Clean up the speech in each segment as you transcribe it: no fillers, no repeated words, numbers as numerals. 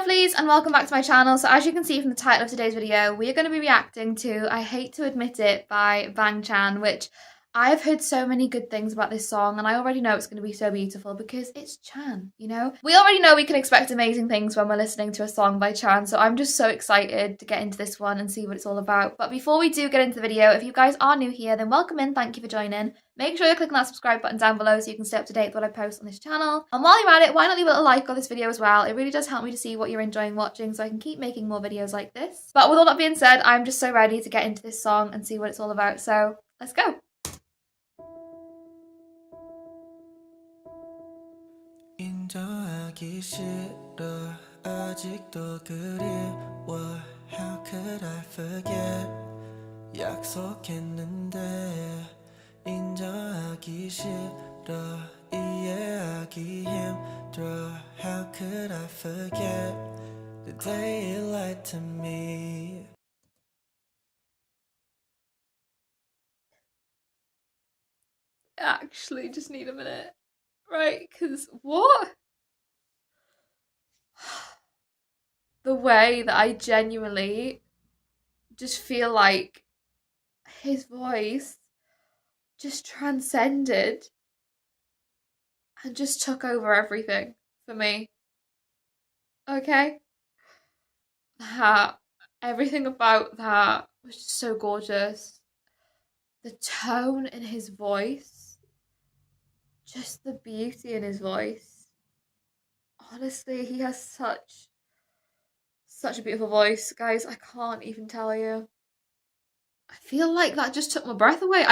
lovelies, and welcome back to my channel. So as you can see from the title of today's video, we are going to be reacting to I Hate to Admit It by Bangchan, which I've heard so many good things about this song, and I already know it's going to be so beautiful because it's Chan, you know? We already know we can expect amazing things when we're listening to a song by Chan, so I'm just so excited to get into this one and see what it's all about. But before we do get into the video, if you guys are new here, then welcome in, thank you for joining. Make sure you're clicking that subscribe button down below so you can stay up to date with what I post on this channel. And while you're at it, why not leave a little like on this video as well? It really does help me to see what you're enjoying watching so I can keep making more videos like this. But with all that being said, I'm just so ready to get into this song and see what it's all about, so let's go! 인정하기 싫어 아직도 그리워 How could I forget 약속했는데 인정하기 싫어 이해하기 힘들어 How could I forget the day you lied to me. Actually, just need a minute. Right, because what? The way that I genuinely just feel like his voice just transcended and just took over everything for me. Okay? Everything about that was just so gorgeous. The tone in his voice, just the beauty in his voice. Honestly, he has such a beautiful voice, guys. I can't even tell you. I feel like that just took my breath away.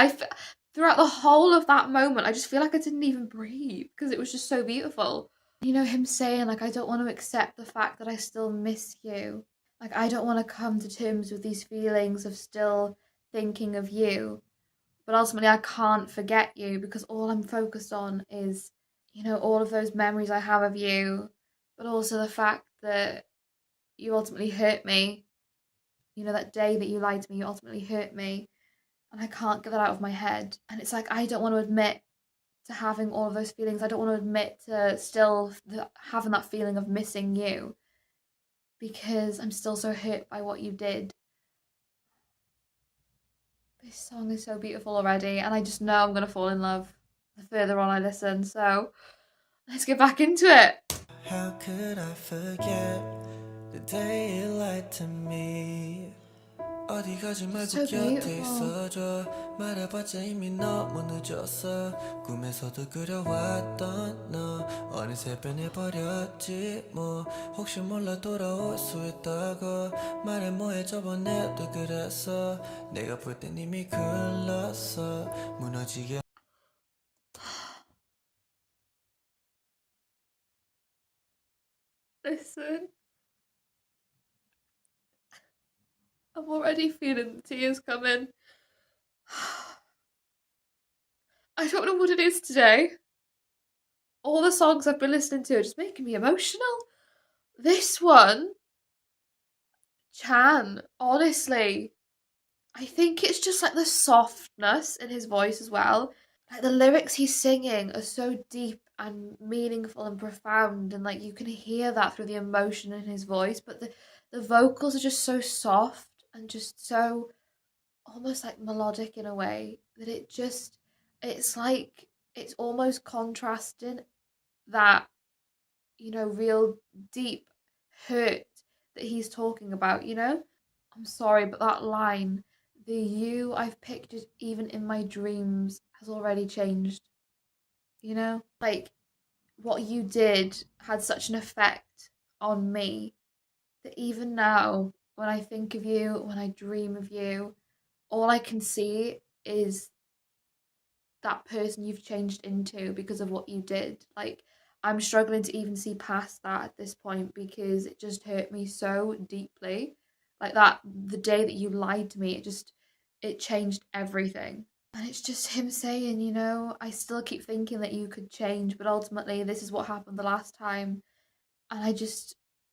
Throughout the whole of that moment, I just feel like I didn't even breathe because it was just so beautiful. You know, him saying, like, I don't want to accept the fact that I still miss you. Like, I don't want to come to terms with these feelings of still thinking of you. But ultimately, I can't forget you because all I'm focused on is, you know, all of those memories I have of you, but also the fact that you ultimately hurt me. You know, that day that you lied to me, you ultimately hurt me. And I can't get that out of my head. And it's like, I don't want to admit to having all of those feelings. I don't want to admit to still having that feeling of missing you because I'm still so hurt by what you did. This song is so beautiful already, and I just know I'm going to fall in love the further on I listen, so let's get back into it. How could I forget the day you lied to me. 어디 가지 말고 곁에 있어줘 말해봤자 이미 너무 늦었어 꿈에서도 그려왔던 너 어느새 변해버렸지 뭐 혹시 몰라 돌아올 수 있다고 말해 뭐해 저번에도 그랬어 내가 볼 땐 이미 글렀어 무너지게. Listen, I'm already feeling the tears coming. I don't know what it is today. All the songs I've been listening to are just making me emotional. This one, Chan, honestly, I think it's just like the softness in his voice as well. Like the lyrics he's singing are so deep and meaningful and profound, and like you can hear that through the emotion in his voice, but the vocals are just so soft and just so almost like melodic in a way that it's like it's almost contrasting that, you know, real deep hurt that he's talking about, you know? I'm sorry, but that line, the you I've pictured even in my dreams has already changed. You know? Like, what you did had such an effect on me that even now, when I think of you, when I dream of you, all I can see is that person you've changed into because of what you did. Like, I'm struggling to even see past that at this point because it just hurt me so deeply. Like that, the day that you lied to me, it changed everything. And it's just him saying, you know, I still keep thinking that you could change, but ultimately this is what happened the last time. And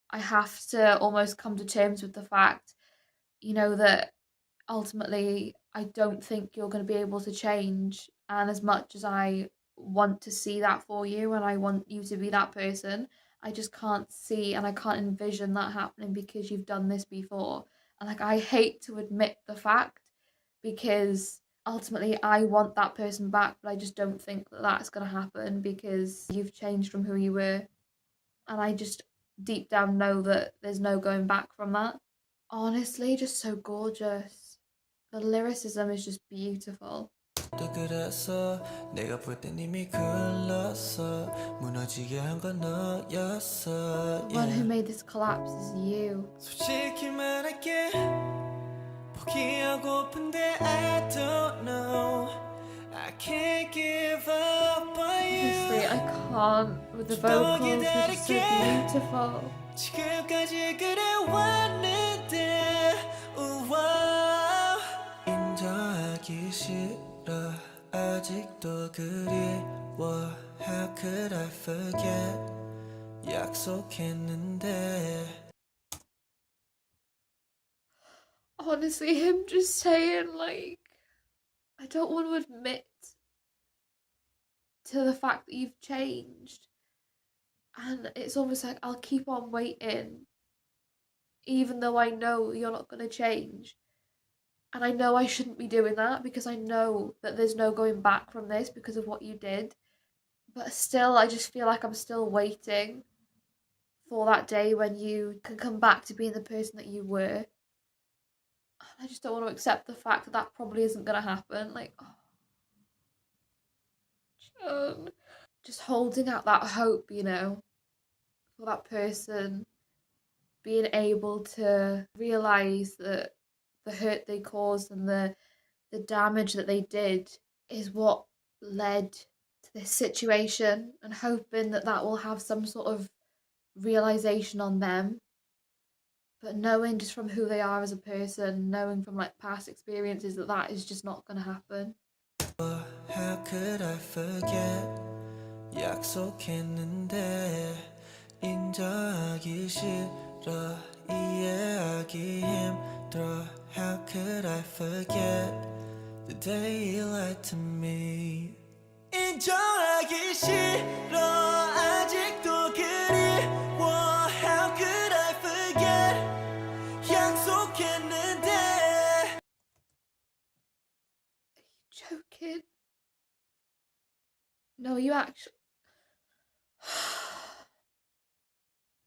I have to almost come to terms with the fact, you know, that ultimately I don't think you're going to be able to change. And as much as I want to see that for you and I want you to be that person, I just can't see and I can't envision that happening because you've done this before. And like, I hate to admit the fact because ultimately I want that person back, but I just don't think that that's going to happen because you've changed from who you were. And I just deep down know that there's no going back from that. Honestly, just so gorgeous. The lyricism is just beautiful. 또 그래서 내가 볼 땐 이미 글렀어 무너지게 한 건 너였어 The one who yeah. made this collapse is you. 솔직히 말할게 포기하고픈데 I don't know I can't give up on Honestly, you I can't with the vocals, they're just so beautiful. 지금까지 그래왔는데 우와 인정하기 싫어 아직도 그리워 How could I forget 약속했는데 Honestly, him just saying, like, I don't want to admit to the fact that you've changed. And it's almost like I'll keep on waiting, even though I know you're not going to change. And I know I shouldn't be doing that because I know that there's no going back from this because of what you did. But still, I just feel like I'm still waiting for that day when you can come back to being the person that you were. I just don't want to accept the fact that that probably isn't going to happen. Like, oh, John. Just holding out that hope, you know, for that person being able to realize that the hurt they caused and the damage that they did is what led to this situation, and hoping that that will have some sort of realization on them, but knowing just from who they are as a person, knowing from like past experiences that that is just not going to happen. How could I forget 약속했는데 인정하기 싫어 이해하기 힘들어 How could I forget the day you lied to me 인정하기 싫어 아직도 그리워 How could I forget 약속했는데 Are you joking? No, you actually.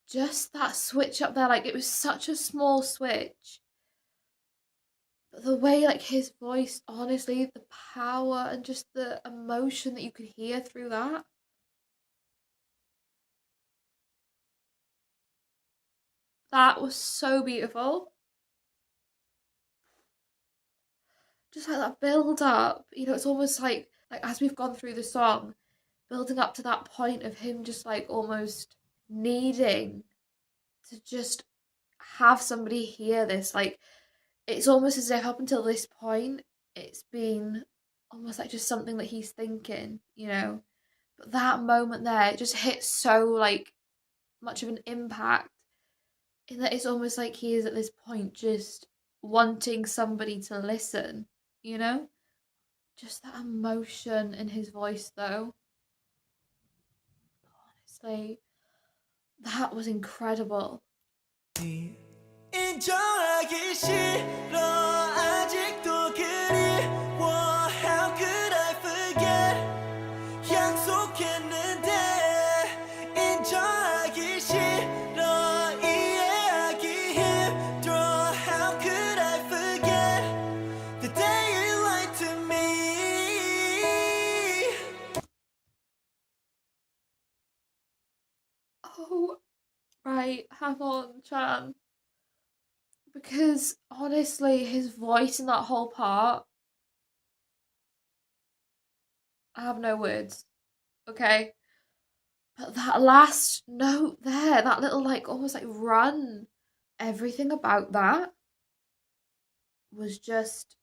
Just that switch up there, like it was such a small switch. But the way, like his voice, honestly, the power and just the emotion that you could hear through that. That was so beautiful. Just like that build up, you know, it's almost like as we've gone through the song, building up to that point of him just like almost needing to just have somebody hear this. Like it's almost as if up until this point it's been almost like just something that he's thinking, you know. But that moment there, it just hits so like much of an impact in that it's almost like he is at this point just wanting somebody to listen, you know? Just that emotion in his voice though. Honestly, that was incredible. 인정하기 싫어 아직도 그리워 How could I forget 약속했는데 인정하기 싫어 이해하기 힘들어 How could I forget the day you lied to me Oh, right, hang on, Chan. Because honestly, his voice in that whole part, I have no words, okay? But that last note there, that little like almost like run, everything about that was just.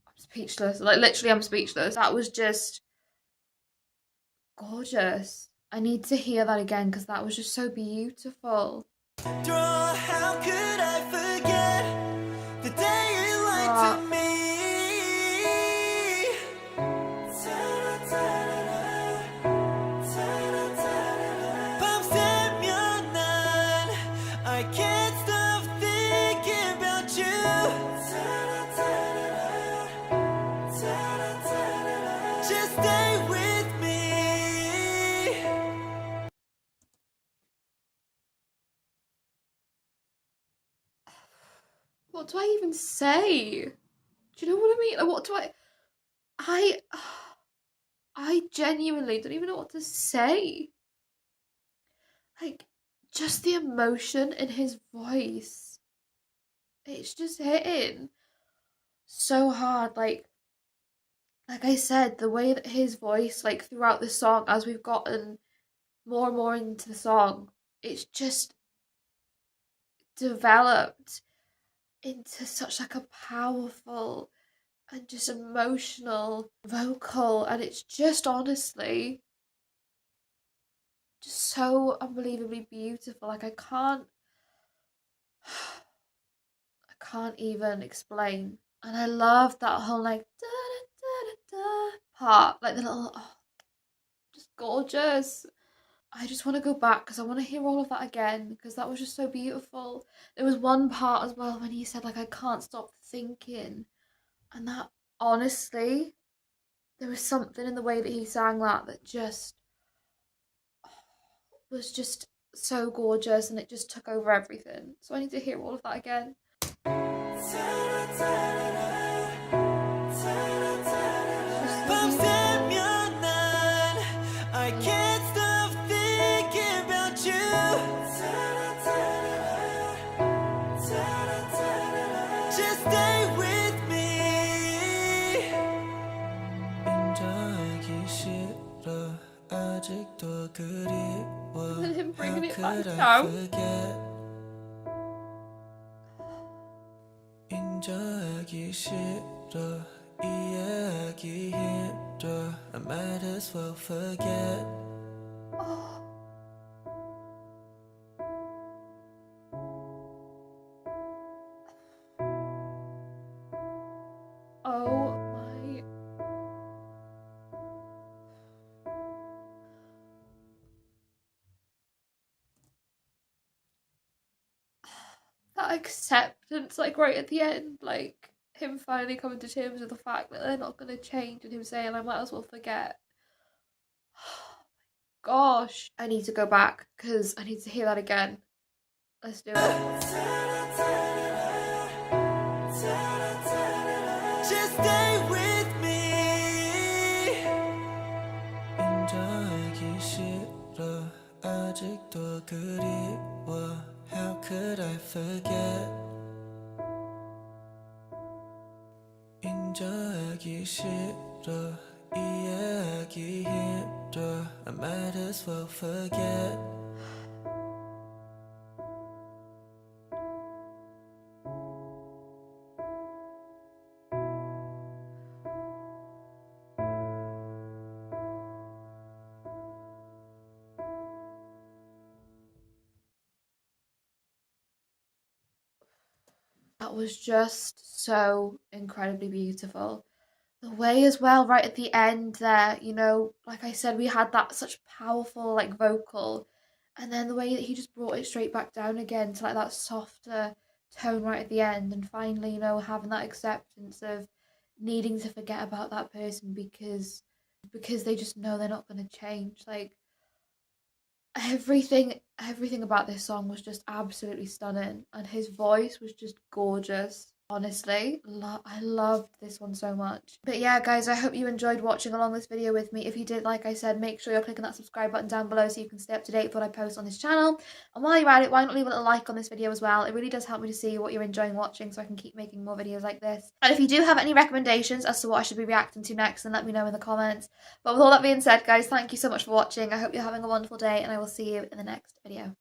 I'm speechless. Like literally, I'm speechless. That was just gorgeous. I need to hear that again because that was just so beautiful. How could I forget the day you lied to me What do I even say? Do you know what I mean? Like, what do I I genuinely don't even know what to say. Like, just the emotion in his voice. It's just hitting so hard. Like I said, the way that his voice, like throughout the song, as we've gotten more and more into the song, it's just developed into such like a powerful and just emotional vocal, and it's just honestly just so unbelievably beautiful. Like I can't even explain. And I love that whole like da da da da part, like the little just gorgeous. I just want to go back because I want to hear all of that again because that was just so beautiful. There was one part as well when he said like I can't stop thinking, and that honestly, there was something in the way that he sang that just was just so gorgeous, and it just took over everything. So I need to hear all of that again. It's just so beautiful. I can't stop thinking about you. Just stay with me. 인정하기 싫어. 아직도 그리워. And then him How bringing it back could I down. forget? 인정하기 싫어. 이해하기 힘들어. I might as well forget. Oh. Oh my. That acceptance, like right at the end, like him finally coming to terms with the fact that they're not going to change, and him saying, I might as well forget. Gosh, I need to go back because I need to hear that again. Let's do it. Just stay with me. 인정하기 싫어. 아직도 그리워. How could I forget? 인정하기 싫어. 이해하기 힘들어. I might as well forget. That was just so incredibly beautiful. The way as well, right at the end there, like I said, we had that such powerful like vocal, and then the way that he just brought it straight back down again to like that softer tone right at the end, and finally, having that acceptance of needing to forget about that person because they just know they're not going to change. Like everything about this song was just absolutely stunning, and his voice was just gorgeous. Honestly, I loved this one so much. But yeah, guys, I hope you enjoyed watching along this video with me. If you did, like I said, make sure you're clicking that subscribe button down below so you can stay up to date with what I post on this channel. And while you're at it, why not leave a little like on this video as well? It really does help me to see what you're enjoying watching so I can keep making more videos like this. And if you do have any recommendations as to what I should be reacting to next, then let me know in the comments. But with all that being said, guys, thank you so much for watching. I hope you're having a wonderful day, and I will see you in the next video.